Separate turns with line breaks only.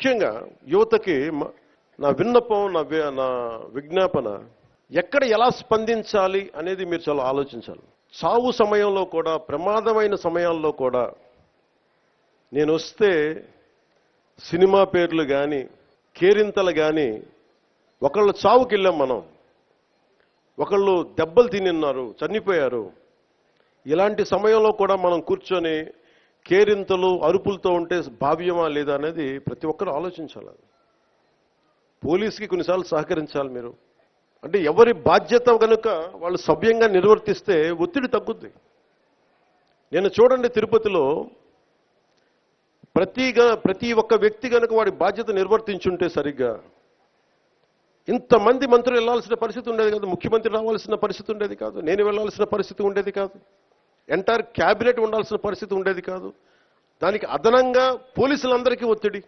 ముఖ్యంగా యువతకి నా విన్నపం, నా విజ్ఞాపన, ఎక్కడ ఎలా స్పందించాలి అనేది మీరు చాలా ఆలోచించాలి. చావు సమయంలో కూడా, ప్రమాదమైన సమయాల్లో కూడా నేను వస్తే సినిమా పేర్లు కానీ, కేరింతలు కానీ, ఒకళ్ళు చావుకి వెళ్ళాం మనం, ఒకళ్ళు దెబ్బలు తిన్నారు, చనిపోయారు. ఇలాంటి సమయంలో కూడా మనం కూర్చొని కేరింతలు, అరుపులతో ఉంటే భావ్యమా లేదా అనేది ప్రతి ఒక్కరు ఆలోచించాలి. పోలీసుకి కొన్నిసార్లు సహకరించాలి మీరు. అంటే ఎవరి బాధ్యత కనుక వాళ్ళు సభ్యంగా నిర్వర్తిస్తే ఒత్తిడి తగ్గుద్ది. నేను చూడండి, తిరుపతిలో ప్రతి ఒక్క వ్యక్తి కనుక వాడి బాధ్యత నిర్వర్తించుంటే సరిగ్గా ఇంతమంది మంత్రులు వెళ్లాల్సిన పరిస్థితి ఉండేది కాదు, ముఖ్యమంత్రి రావాల్సిన పరిస్థితి ఉండేది కాదు, నేను వెళ్లాల్సిన పరిస్థితి ఉండేది కాదు, ఎంటైర్ క్యాబినెట్ ఉండాల్సిన పరిస్థితి ఉండేది కాదు. దానికి అదనంగా పోలీసులందరికీ ఒత్తిడి.